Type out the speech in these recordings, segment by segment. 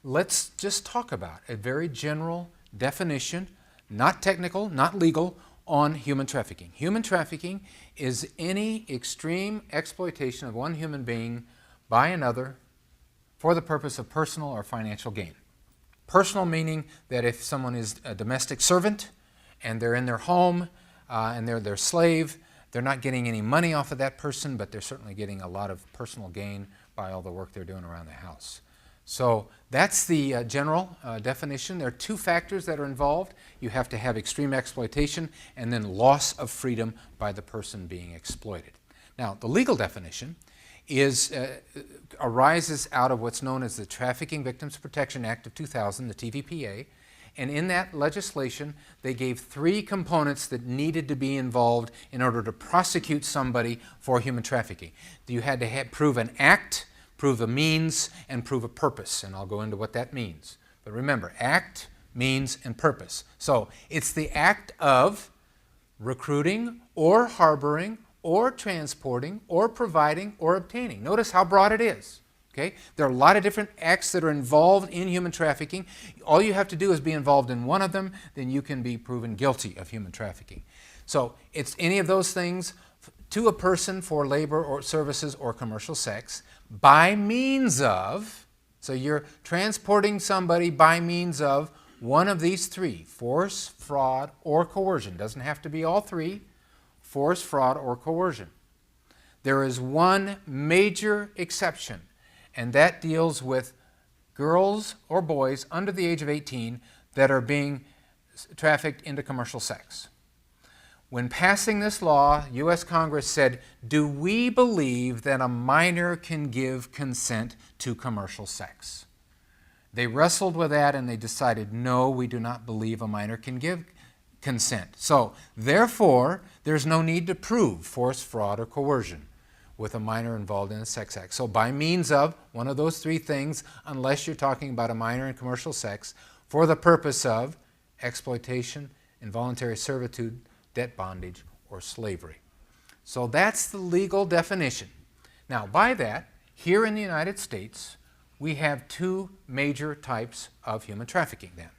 let's just talk about a very general definition, not technical, not legal, on human trafficking. Human trafficking is any extreme exploitation of one human being by another for the purpose of personal or financial gain. Personal meaning that if someone is a domestic servant and they're in their home and they're their slave, they're not getting any money off of that person, but they're certainly getting a lot of personal gain by all the work they're doing around the house. So that's the general definition. There are two factors that are involved. You have to have extreme exploitation and then loss of freedom by the person being exploited. Now, the legal definition arises out of what's known as the Trafficking Victims Protection Act of 2000, the TVPA. And in that legislation, they gave three components that needed to be involved in order to prosecute somebody for human trafficking. You had to prove an act, prove a means, and prove a purpose. And I'll go into what that means. But remember, act, means, and purpose. So it's the act of recruiting or harboring or transporting or providing or obtaining. Notice how broad it is. Okay? There are a lot of different acts that are involved in human trafficking. All you have to do is be involved in one of them, then you can be proven guilty of human trafficking. So it's any of those things to a person for labor or services or commercial sex by means of, so you're transporting somebody by means of one of these three: force, fraud, or coercion. Doesn't have to be all three: force, fraud, or coercion. There is one major exception, and that deals with girls or boys under the age of 18 that are being trafficked into commercial sex. When passing this law, U.S. Congress said, do we believe that a minor can give consent to commercial sex? They wrestled with that and they decided, no, we do not believe a minor can give consent. So, therefore, there's no need to prove force, fraud, or coercion with a minor involved in a sex act. So by means of one of those three things, unless you're talking about a minor in commercial sex, for the purpose of exploitation, involuntary servitude, debt bondage, or slavery. So that's the legal definition. Now by that, here in the United States, we have two major types of human trafficking then.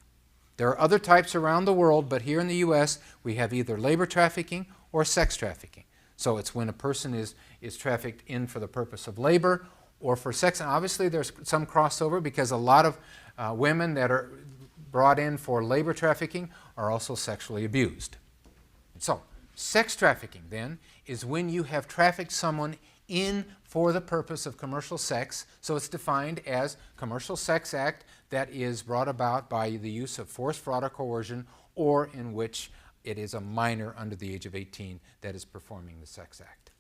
There are other types around the world, but here in the U.S. we have either labor trafficking or sex trafficking. So it's when a person is trafficked in for the purpose of labor or for sex. And obviously there's some crossover because a lot of women that are brought in for labor trafficking are also sexually abused. So sex trafficking then is when you have trafficked someone in for the purpose of commercial sex. So it's defined as commercial sex act that is brought about by the use of force, fraud, or coercion, or in which it is a minor under the age of 18 that is performing the sex act.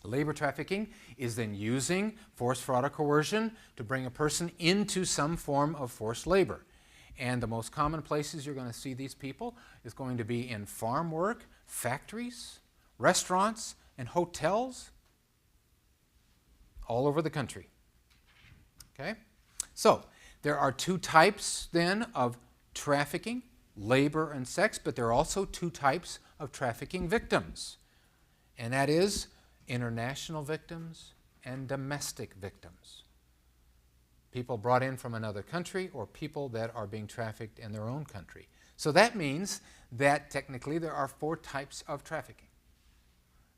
Labor trafficking is then using force, fraud, or coercion to bring a person into some form of forced labor. And the most common places you're going to see these people is going to be in farm work, factories, restaurants, and hotels all over the country. Okay? So there are two types then of trafficking: labor and sex, but there are also two types of trafficking victims, and that is international victims and domestic victims. People brought in from another country or people that are being trafficked in their own country. So that means that technically there are four types of trafficking.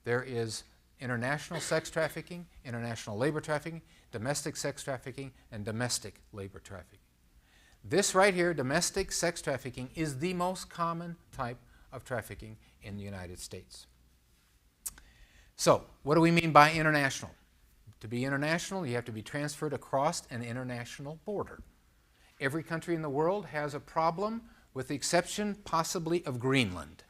There is international sex trafficking, international labor trafficking, domestic sex trafficking, and domestic labor trafficking. This right here, domestic sex trafficking, is the most common type of trafficking in the United States. So, what do we mean by international? To be international, you have to be transferred across an international border. Every country in the world has a problem, with the exception possibly of Greenland.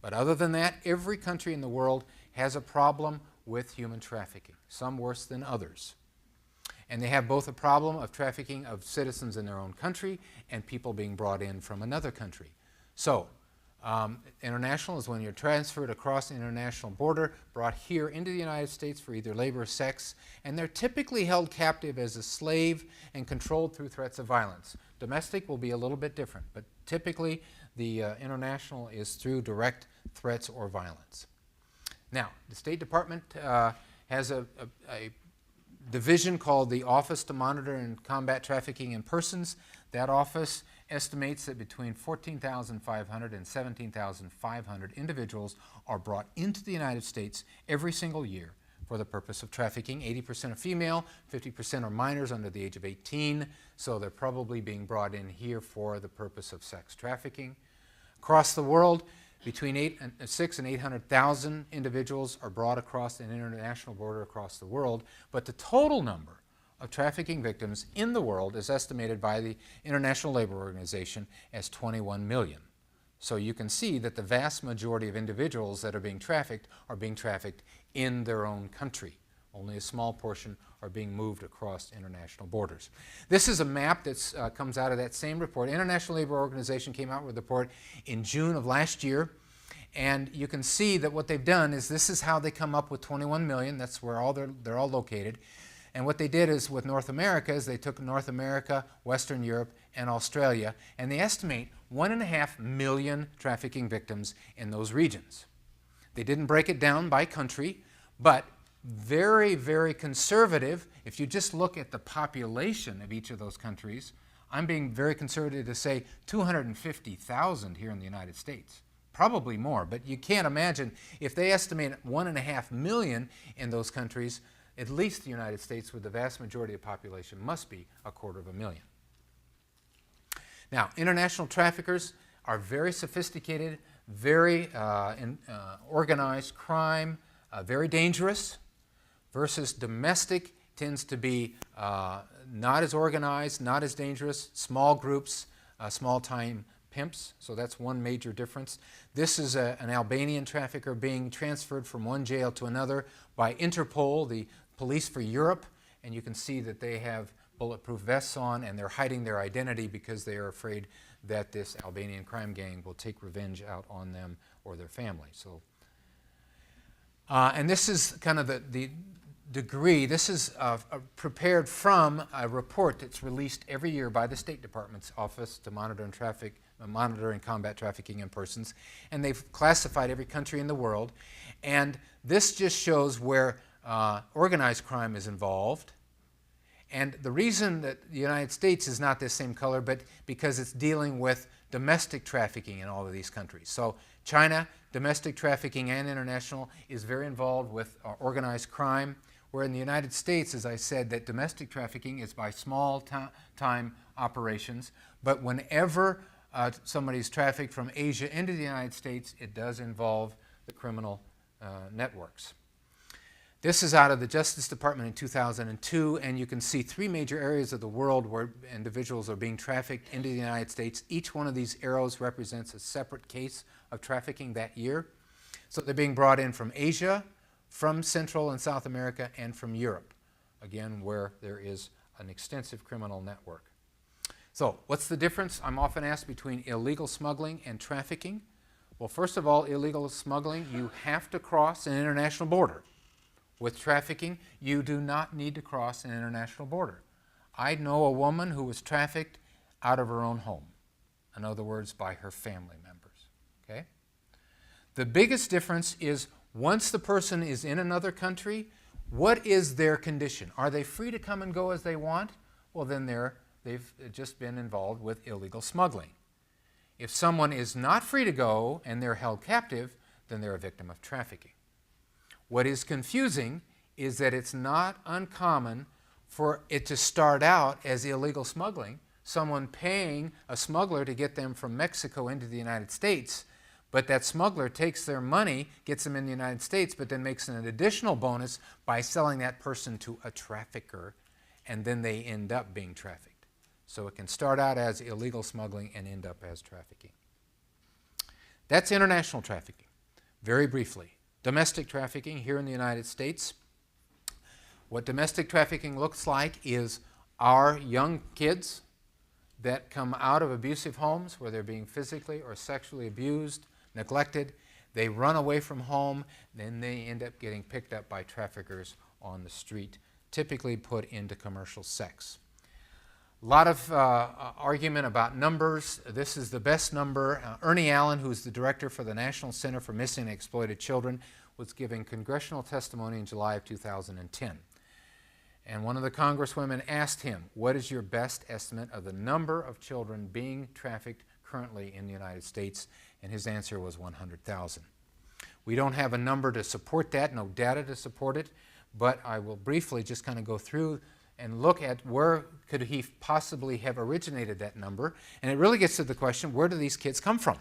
But other than that, every country in the world has a problem with human trafficking, some worse than others. And they have both a problem of trafficking of citizens in their own country and people being brought in from another country. So, international is when you're transferred across an international border, brought here into the United States for either labor or sex, and they're typically held captive as a slave and controlled through threats of violence. Domestic will be a little bit different, but typically the international is through direct threats or violence. Now, the State Department has a division called the Office to Monitor and Combat Trafficking in Persons. That office estimates that between 14,500 and 17,500 individuals are brought into the United States every single year for the purpose of trafficking. 80% are female, 50% are minors under the age of 18, so they're probably being brought in here for the purpose of sex trafficking. Across the world, between 600,000 and 800,000 individuals are brought across an international border across the world, but the total number of trafficking victims in the world is estimated by the International Labor Organization as 21 million. So you can see that the vast majority of individuals that are being trafficked in their own country. Only a small portion are being moved across international borders. This is a map that comes out of that same report. International Labor Organization came out with a report in June of last year, and you can see that what they've done is this is how they come up with 21 million. That's where they're all located. And what they did is with North America is they took North America, Western Europe, and Australia, and they estimate 1.5 million trafficking victims in those regions. They didn't break it down by country, but very, very conservative. If you just look at the population of each of those countries, I'm being very conservative to say 250,000 here in the United States. Probably more, but you can't imagine if they estimate 1.5 million in those countries, at least the United States, with the vast majority of the population, must be 250,000. Now, international traffickers are very sophisticated, very organized crime, very dangerous, versus domestic tends to be not as organized, not as dangerous, small groups, small-time pimps, so that's one major difference. This is an Albanian trafficker being transferred from one jail to another by Interpol, the police for Europe, and you can see that they have bulletproof vests on and they're hiding their identity because they are afraid that this Albanian crime gang will take revenge out on them or their family. So, and this is kind of the degree. This is prepared from a report that's released every year by the State Department's Office to Monitor and Combat Trafficking in Persons, and they've classified every country in the world, and this just shows where organized crime is involved. And the reason that the United States is not this same color, but because it's dealing with domestic trafficking in all of these countries. So China, domestic trafficking and international, is very involved with organized crime, where in the United States, as I said, that domestic trafficking is by small-time operations, but whenever somebody's trafficked from Asia into the United States, it does involve the criminal networks. This is out of the Justice Department in 2002, and you can see 3 major areas of the world where individuals are being trafficked into the United States. Each one of these arrows represents a separate case of trafficking that year. So they're being brought in from Asia, from Central and South America, and from Europe, again, where there is an extensive criminal network. So what's the difference, I'm often asked, between illegal smuggling and trafficking? Well, first of all, illegal smuggling, you have to cross an international border. With trafficking, you do not need to cross an international border. I know a woman who was trafficked out of her own home. In other words, by her family members. Okay? The biggest difference is once the person is in another country, what is their condition? Are they free to come and go as they want? Well, then they've just been involved with illegal smuggling. If someone is not free to go and they're held captive, then they're a victim of trafficking. What is confusing is that it's not uncommon for it to start out as illegal smuggling, someone paying a smuggler to get them from Mexico into the United States, but that smuggler takes their money, gets them in the United States, but then makes an additional bonus by selling that person to a trafficker, and then they end up being trafficked. So it can start out as illegal smuggling and end up as trafficking. That's international trafficking. Very briefly. Domestic trafficking here in the United States. What domestic trafficking looks like is our young kids that come out of abusive homes where they're being physically or sexually abused, neglected. They run away from home, then they end up getting picked up by traffickers on the street, typically put into commercial sex. A lot of argument about numbers. This is the best number. Ernie Allen, who's the director for the National Center for Missing and Exploited Children, was giving congressional testimony in July of 2010. And one of the congresswomen asked him, what is your best estimate of the number of children being trafficked currently in the United States? And his answer was 100,000. We don't have a number to support that, no data to support it, but I will briefly just kind of go through and look at where could he possibly have originated that number. And it really gets to the question, where do these kids come from?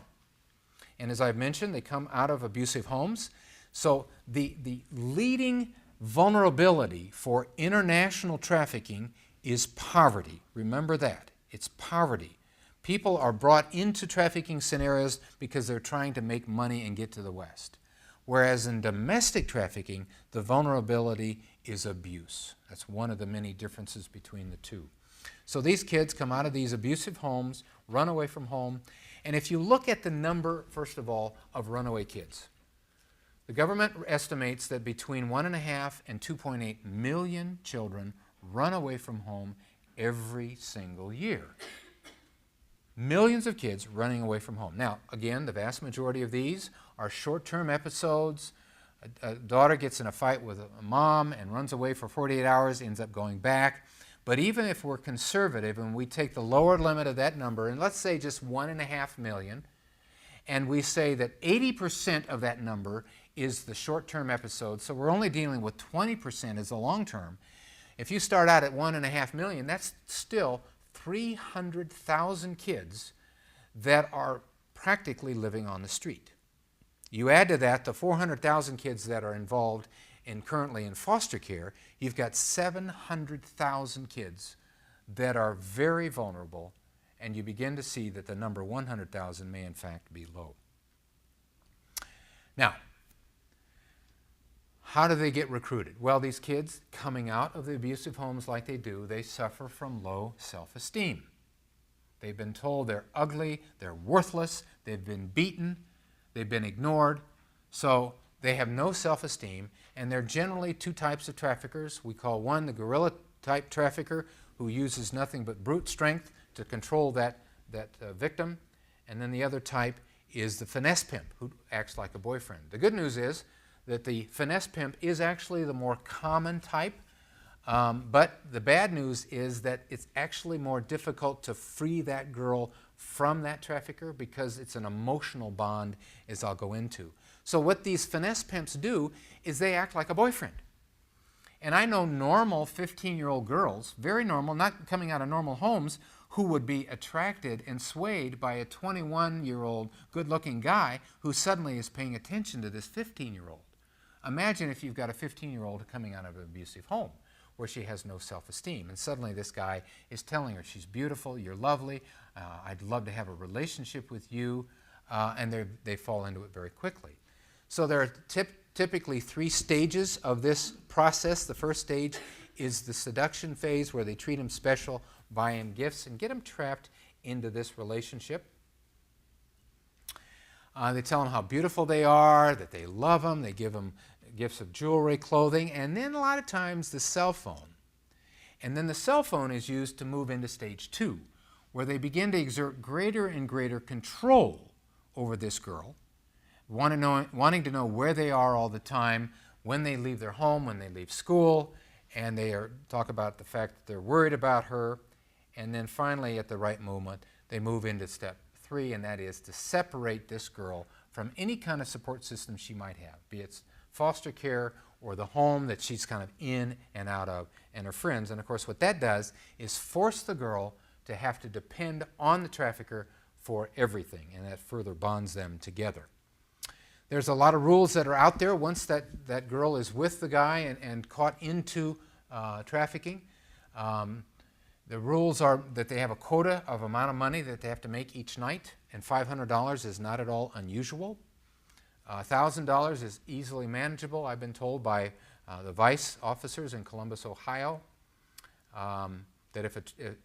And as I've mentioned, they come out of abusive homes. So the leading vulnerability for international trafficking is poverty. Remember that. It's poverty. People are brought into trafficking scenarios because they're trying to make money and get to the West. Whereas in domestic trafficking, the vulnerability is abuse. That's one of the many differences between the two. So these kids come out of these abusive homes, run away from home, and if you look at the number, first of all, of runaway kids, the government estimates that between 1.5 and 2.8 million children run away from home every single year. Millions of kids running away from home. Now, again, the vast majority of these are short-term episodes. A daughter gets in a fight with a mom and runs away for 48 hours, ends up going back. But even if we're conservative and we take the lower limit of that number, and let's say just 1.5 million, and we say that 80% of that number is the short-term episode, so we're only dealing with 20% as the long-term. If you start out at 1.5 million, that's still 300,000 kids that are practically living on the street. You add to that the 400,000 kids that are involved currently in foster care, you've got 700,000 kids that are very vulnerable, and you begin to see that the number 100,000 may in fact be low. Now, how do they get recruited? Well, these kids coming out of the abusive homes like they do, they suffer from low self-esteem. They've been told they're ugly, they're worthless, they've been beaten, they've been ignored, so they have no self-esteem, and they're generally two types of traffickers. We call one the guerrilla-type trafficker, who uses nothing but brute strength to control that victim, and then the other type is the finesse pimp, who acts like a boyfriend. The good news is that the finesse pimp is actually the more common type, but the bad news is that it's actually more difficult to free that girl from that trafficker because it's an emotional bond, as I'll go into. So what these finesse pimps do is they act like a boyfriend. And I know normal 15-year-old girls, very normal, not coming out of normal homes, who would be attracted and swayed by a 21-year-old good-looking guy who suddenly is paying attention to this 15-year-old. Imagine if you've got a 15-year-old coming out of an abusive home where she has no self-esteem, and suddenly this guy is telling her, she's beautiful, you're lovely, I'd love to have a relationship with you, and they fall into it very quickly. So there are typically 3 stages of this process. The first stage is the seduction phase, where they treat them special, buy him gifts, and get them trapped into this relationship. They tell them how beautiful they are, that they love them, they give them gifts of jewelry, clothing, and then a lot of times the cell phone. And then the cell phone is used to move into stage 2, where they begin to exert greater and greater control over this girl, wanting to know where they are all the time, when they leave their home, when they leave school, and they talk about the fact that they're worried about her. And then finally, at the right moment, they move into step 3, and that is to separate this girl from any kind of support system she might have, be it foster care or the home that she's kind of in and out of, and her friends. And of course, what that does is force the girl to have to depend on the trafficker for everything, and that further bonds them together. There's a lot of rules that are out there once that girl is with the guy and caught into trafficking. The rules are that they have a quota of amount of money that they have to make each night, and $500 is not at all unusual. $1,000 is easily manageable, I've been told by the vice officers in Columbus, Ohio, that if a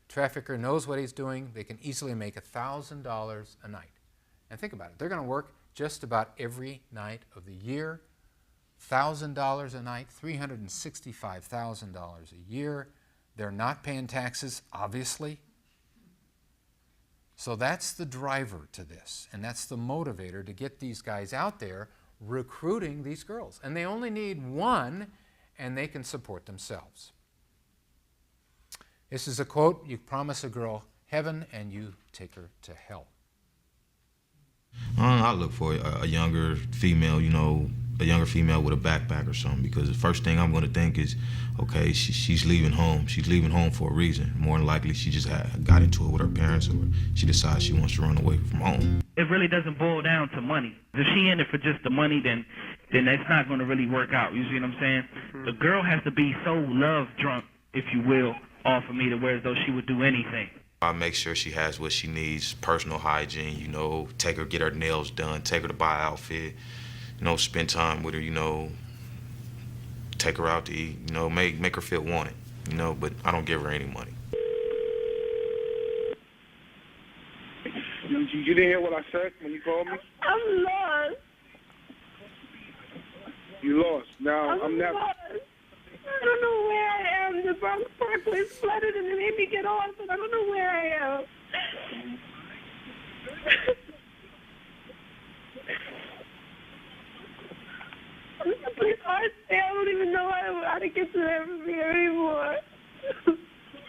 trafficker knows what he's doing, they can easily make $1,000 a night. And think about it, they're going to work just about every night of the year, $1,000 a night, $365,000 a year. They're not paying taxes, obviously. So that's the driver to this, and that's the motivator to get these guys out there recruiting these girls. And they only need one, and they can support themselves. This is a quote: "You promise a girl heaven and you take her to hell." I look for a younger female, a younger female with a backpack or something, because the first thing I'm going to think is, okay, she's leaving home. She's leaving home for a reason. More than likely, she just got into it with her parents, or she decides she wants to run away from home. It really doesn't boil down to money. If she in it for just the money, then that's not going to really work out. You see what I'm saying? The girl has to be so love drunk, if you will, off of me, to where as though she would do anything. I make sure she has what she needs, personal hygiene, take her, get her nails done, take her to buy an outfit, spend time with her, take her out to eat, make her feel wanted, but I don't give her any money. You didn't hear what I said when you called me? I'm lost. You lost. Now, I'm never... lost. I don't know where I am. The Bronx Parkway flooded and it made me get off, and I don't know where I am. I'm in a place hard to stay. I don't even know how to get to here anymore.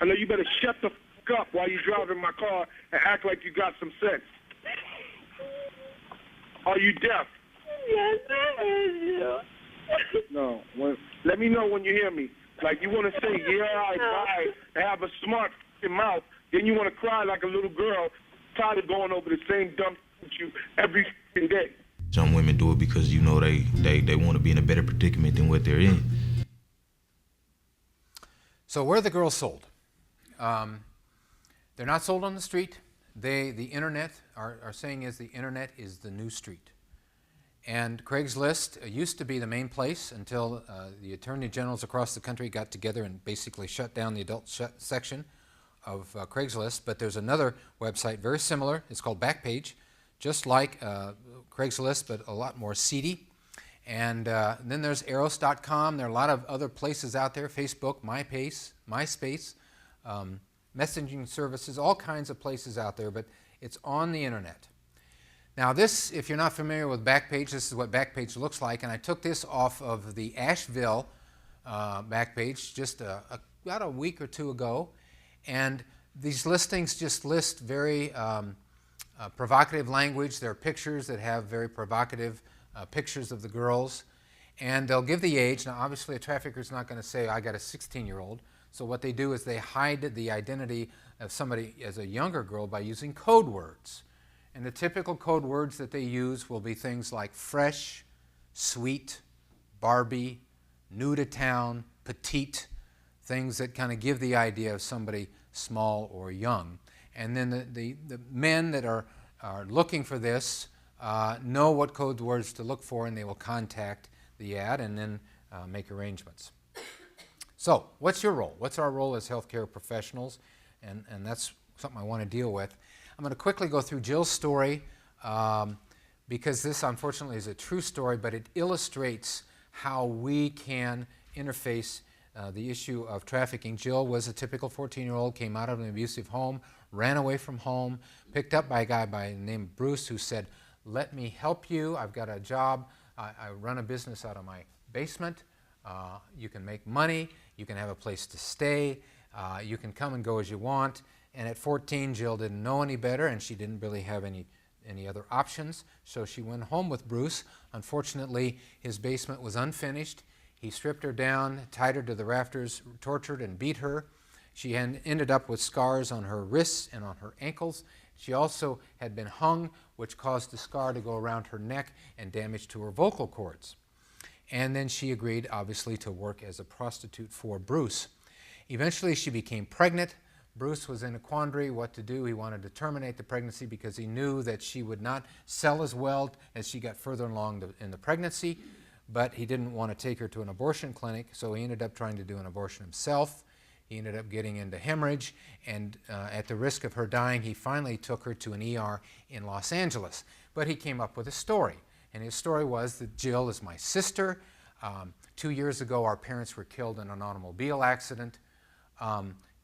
I know you better shut the f*** up while you're driving my car and act like you got some sense. Are you deaf? Yes, I heard you. No. Let me know when you hear me. Like you want to say, yeah, I buy, and have a smart f***ing mouth. Then you want to cry like a little girl, tired of going over the same dumb with you every f***ing day. Some women do it because, they want to be in a better predicament than what they're in. So where are the girls sold? They're not sold on the street. The internet, our saying is the internet is the new street. And Craigslist used to be the main place until the attorney generals across the country got together and basically shut down the adult section of Craigslist. But there's another website very similar. It's called Backpage, just like Craigslist, but a lot more seedy. And then there's Eros.com. There are a lot of other places out there: Facebook, MySpace, messaging services, all kinds of places out there, but it's on the internet. Now this, if you're not familiar with Backpage, this is what Backpage looks like, and I took this off of the Asheville Backpage just about a week or two ago, and these listings just list very provocative language. There are pictures that have very provocative pictures of the girls, and they'll give the age. Now obviously a trafficker's not going to say, I got a 16-year-old, so what they do is they hide the identity of somebody as a younger girl by using code words. And the typical code words that they use will be things like fresh, sweet, Barbie, new to town, petite, things that kind of give the idea of somebody small or young. And then the men that are looking for this know what code words to look for, and they will contact the ad and then make arrangements. So what's your role? What's our role as healthcare professionals? And that's something I want to deal with. I'm going to quickly go through Jill's story because this, unfortunately, is a true story, but it illustrates how we can interface the issue of trafficking. Jill was a typical 14-year-old, came out of an abusive home, ran away from home, picked up by a guy by the name of Bruce who said, "Let me help you. I've got a job. I run a business out of my basement. You can make money. You can have a place to stay. You can come and go as you want." And at 14, Jill didn't know any better, and she didn't really have any other options, so she went home with Bruce. Unfortunately, his basement was unfinished. He stripped her down, tied her to the rafters, tortured and beat her. She ended up with scars on her wrists and on her ankles. She also had been hung, which caused the scar to go around her neck and damage to her vocal cords. And then she agreed, obviously, to work as a prostitute for Bruce. Eventually, she became pregnant. Bruce was in a quandary what to do. He wanted to terminate the pregnancy because he knew that she would not sell as well as she got further along in the pregnancy, but he didn't want to take her to an abortion clinic, so he ended up trying to do an abortion himself. He ended up getting into hemorrhage, and at the risk of her dying, he finally took her to an ER in Los Angeles. But he came up with a story, and his story was that Jill is my sister. 2 years ago, our parents were killed in an automobile accident.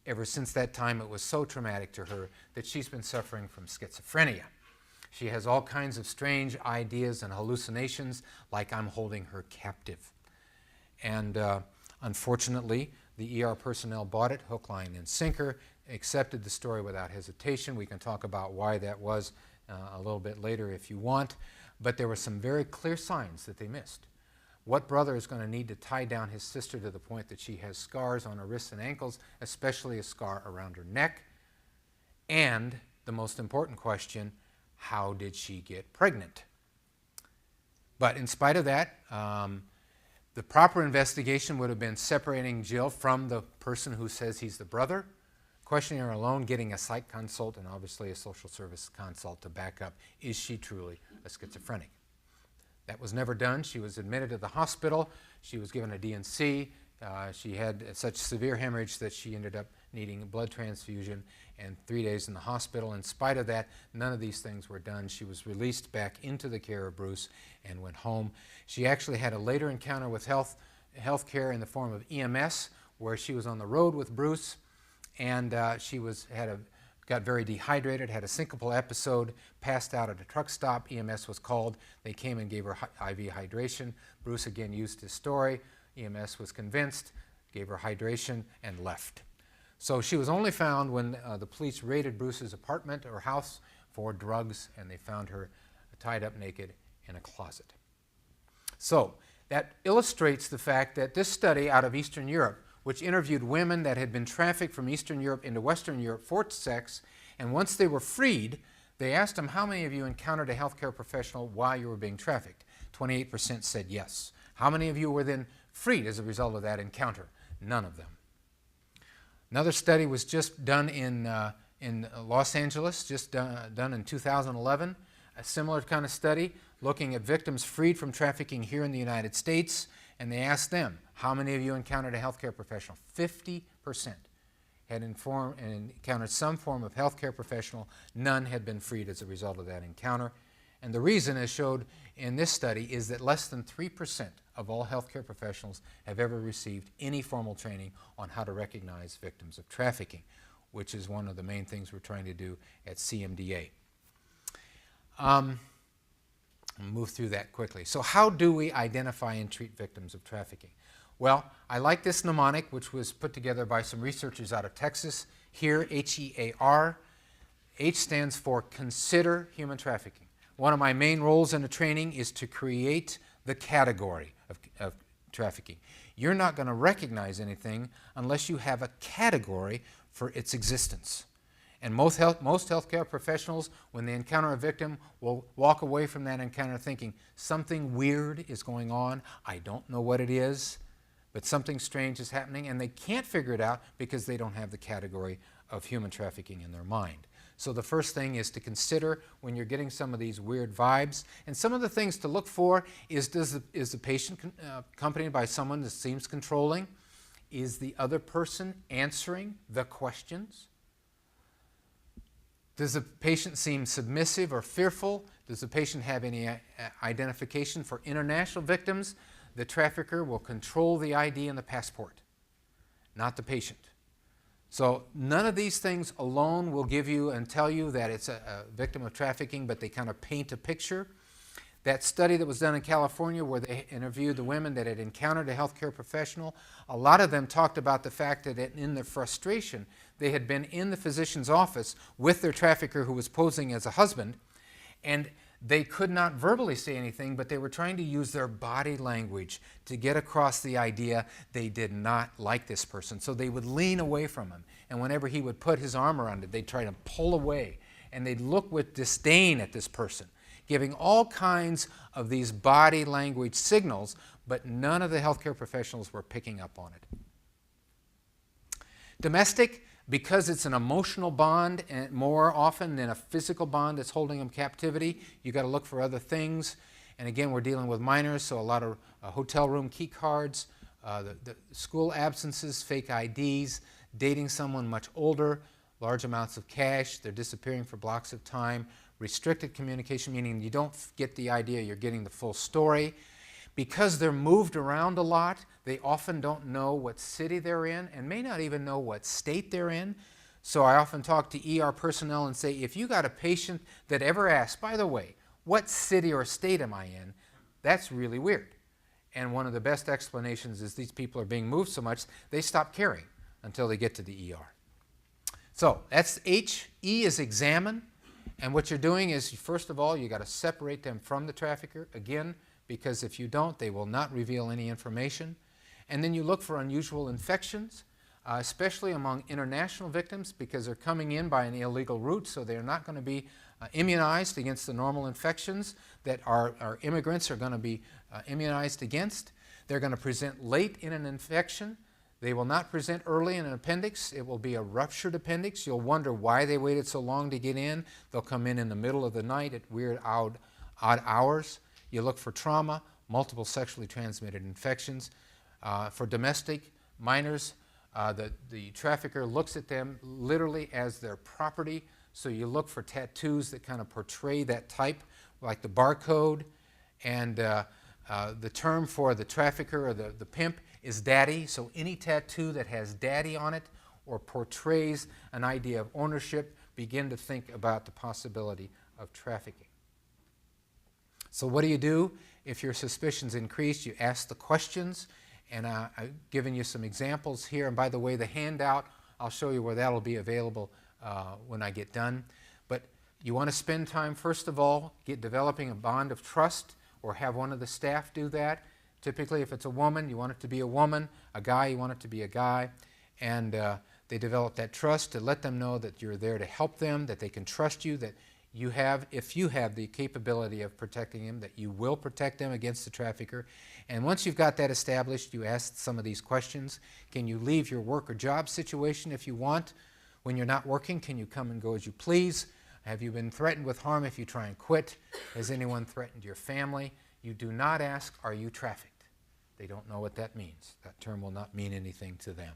Ever since that time, it was so traumatic to her that she's been suffering from schizophrenia. She has all kinds of strange ideas and hallucinations, like I'm holding her captive. And unfortunately, The ER personnel bought it, hook, line, and sinker, accepted the story without hesitation. We can talk about why that was a little bit later if you want, but there were some very clear signs that they missed. What brother is going to need to tie down his sister to the point that she has scars on her wrists and ankles, especially a scar around her neck? And the most important question, how did she get pregnant? But in spite of that, the proper investigation would have been separating Jill from the person who says he's the brother, questioning her alone, getting a psych consult, and obviously a social service consult to back up, is she truly a schizophrenic? That was never done. She was admitted to the hospital. She was given a DNC. She had such severe hemorrhage that she ended up needing a blood transfusion and 3 days in the hospital. In spite of that, none of these things were done. She was released back into the care of Bruce and went home. She actually had a later encounter with health care in the form of EMS, where she was on the road with Bruce, and she got very dehydrated, had a syncopal episode, passed out at a truck stop. EMS was called. They came and gave her IV hydration. Bruce again used his story. EMS was convinced, gave her hydration, and left. So she was only found when the police raided Bruce's apartment or house for drugs, and they found her tied up naked in a closet. So that illustrates the fact that this study out of Eastern Europe, which interviewed women that had been trafficked from Eastern Europe into Western Europe for sex, and once they were freed, they asked them, how many of you encountered a healthcare professional while you were being trafficked? 28% said yes. How many of you were then freed as a result of that encounter? None of them. Another study was just done in Los Angeles, just done in 2011, a similar kind of study looking at victims freed from trafficking here in the United States, and they asked them, how many of you encountered a healthcare professional? 50% had encountered some form of healthcare professional. None had been freed as a result of that encounter. And the reason, as showed in this study, is that less than 3% of all healthcare professionals have ever received any formal training on how to recognize victims of trafficking, which is one of the main things we're trying to do at CMDA. I'll move through that quickly. So how do we identify and treat victims of trafficking? Well, I like this mnemonic, which was put together by some researchers out of Texas. Here, HEAR. H stands for consider human trafficking. One of my main roles in the training is to create the category of trafficking. You're not going to recognize anything unless you have a category for its existence. And most healthcare professionals, when they encounter a victim, will walk away from that encounter thinking, something weird is going on. I don't know what it is, but something strange is happening, and they can't figure it out because they don't have the category of human trafficking in their mind. So the first thing is to consider when you're getting some of these weird vibes. And some of the things to look for is the patient accompanied by someone that seems controlling? Is the other person answering the questions? Does the patient seem submissive or fearful? Does the patient have any identification? For international victims, the trafficker will control the ID and the passport, not the patient. So none of these things alone will give you and tell you that it's a victim of trafficking, but they kind of paint a picture. That study that was done in California where they interviewed the women that had encountered a healthcare professional, a lot of them talked about the fact that in their frustration, they had been in the physician's office with their trafficker who was posing as a husband, and they could not verbally say anything, but they were trying to use their body language to get across the idea they did not like this person. So they would lean away from him, and whenever he would put his arm around it, they'd try to pull away, and they'd look with disdain at this person, giving all kinds of these body language signals, but none of the healthcare professionals were picking up on it. Domestic, because it's an emotional bond and more often than a physical bond that's holding them captivity, you got to look for other things. And again, we're dealing with minors, so a lot of hotel room key cards, the school absences, fake IDs, dating someone much older, large amounts of cash, they're disappearing for blocks of time, restricted communication, meaning you don't get the idea you're getting the full story. Because they're moved around a lot, they often don't know what city they're in and may not even know what state they're in. So I often talk to ER personnel and say, if you got a patient that ever asks, by the way, what city or state am I in? That's really weird. And one of the best explanations is these people are being moved so much, they stop caring until they get to the ER. So that's H. E is examine. And what you're doing is, first of all, you got to separate them from the trafficker, again, because if you don't, they will not reveal any information. And then you look for unusual infections, especially among international victims, because they're coming in by an illegal route, so they're not going to be immunized against the normal infections that our immigrants are going to be immunized against. They're going to present late in an infection. They will not present early in an appendix. It will be a ruptured appendix. You'll wonder why they waited so long to get in. They'll come in the middle of the night at weird, odd hours. You look for trauma, multiple sexually transmitted infections. For domestic minors, the trafficker looks at them literally as their property. So you look for tattoos that kind of portray that type, like the barcode. And the term for the trafficker or the pimp is daddy. So any tattoo that has daddy on it or portrays an idea of ownership, begin to think about the possibility of trafficking. So what do? If your suspicions increase, you ask the questions. And I've given you some examples here. And by the way, the handout, I'll show you where that'll be available when I get done. But you want to spend time, first of all, developing a bond of trust, or have one of the staff do that. Typically, if it's a woman, you want it to be a woman. A guy, you want it to be a guy. And they develop that trust to let them know that you're there to help them, that they can trust you, that you have, if you have the capability of protecting them, that you will protect them against the trafficker. And once you've got that established, you ask some of these questions. Can you leave your work or job situation if you want? When you're not working, can you come and go as you please? Have you been threatened with harm if you try and quit? Has anyone threatened your family? You do not ask, are you trafficked? They don't know what that means. That term will not mean anything to them.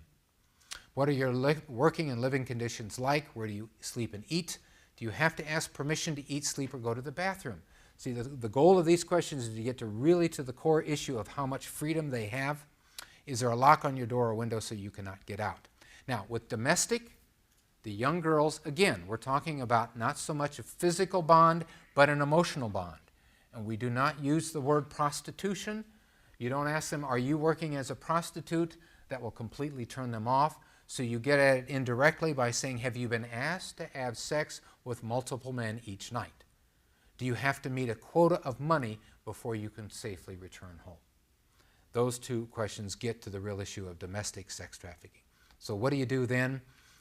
What are your working and living conditions like? Where do you sleep and eat? Do you have to ask permission to eat, sleep, or go to the bathroom? See, the goal of these questions is to get really to the core issue of how much freedom they have. Is there a lock on your door or window so you cannot get out? Now, with domestic, the young girls, again, we're talking about not so much a physical bond, but an emotional bond. And we do not use the word prostitution. You don't ask them, are you working as a prostitute? That will completely turn them off. So you get at it indirectly by saying, have you been asked to have sex with multiple men each night? Do you have to meet a quota of money before you can safely return home? Those two questions get to the real issue of domestic sex trafficking. So what do you do then?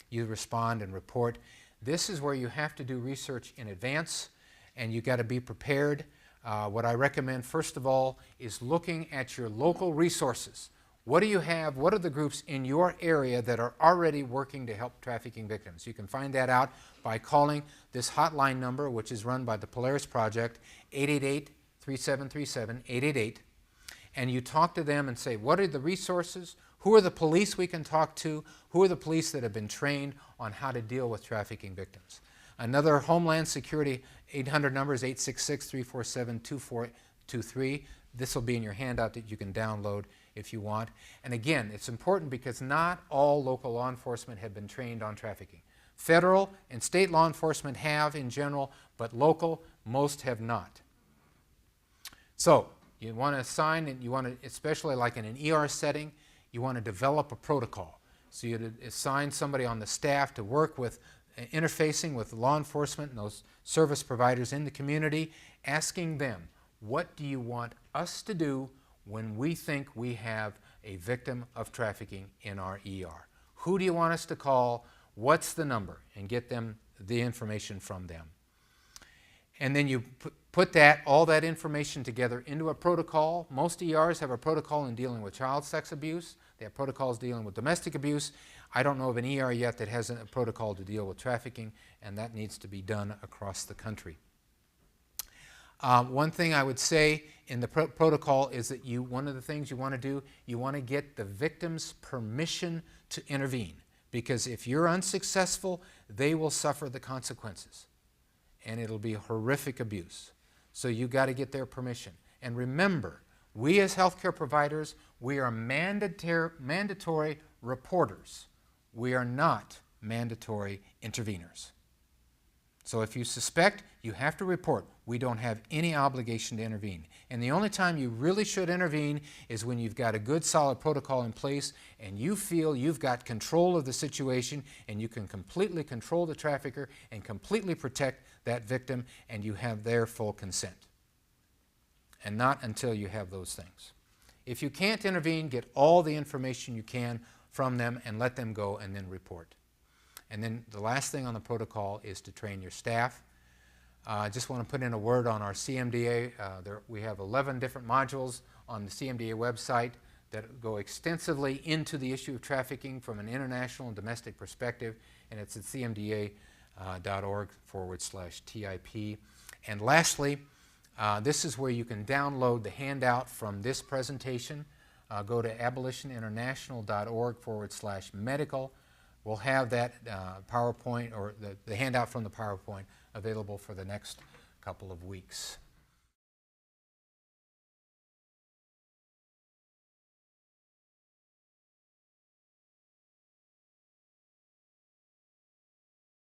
You respond and report. This is where you have to do research in advance, and you've got to be prepared. What I recommend, first of all, is looking at your local resources. What do you have? What are the groups in your area that are already working to help trafficking victims? You can find that out by calling this hotline number, which is run by the Polaris Project, 888-3737, 888, and you talk to them and say, what are the resources? Who are the police we can talk to? Who are the police that have been trained on how to deal with trafficking victims? Another Homeland Security 800 number is 866-347-2423. This will be in your handout that you can download if you want. And again, it's important because not all local law enforcement have been trained on trafficking. Federal and state law enforcement have in general, but local, most have not. So you want to assign, and you want to, especially like in an ER setting, you want to develop a protocol. So you assign somebody on the staff to work with interfacing with law enforcement and those service providers in the community, asking them, what do you want us to do when we think we have a victim of trafficking in our ER? Who do you want us to call? What's the number? And get them the information from them. And then you put all that information together into a protocol. Most ERs have a protocol in dealing with child sex abuse. They have protocols dealing with domestic abuse. I don't know of an ER yet that has a protocol to deal with trafficking, and that needs to be done across the country. One thing I would say in the protocol is that one of the things you want to do, you want to get the victim's permission to intervene. Because if you're unsuccessful, they will suffer the consequences. And it'll be horrific abuse. So you got to get their permission. And remember, we as healthcare providers, we are mandatory reporters. We are not mandatory interveners. So if you suspect, you have to report. We don't have any obligation to intervene. And the only time you really should intervene is when you've got a good solid protocol in place and you feel you've got control of the situation and you can completely control the trafficker and completely protect that victim and you have their full consent. And not until you have those things. If you can't intervene, get all the information you can from them and let them go and then report. And then the last thing on the protocol is to train your staff. I just want to put in a word on our CMDA. We have 11 different modules on the CMDA website that go extensively into the issue of trafficking from an international and domestic perspective, and it's at cmda.org/TIP. And lastly, this is where you can download the handout from this presentation. Go to abolitioninternational.org/medical. We'll have that PowerPoint or the handout from the PowerPoint available for the next couple of weeks.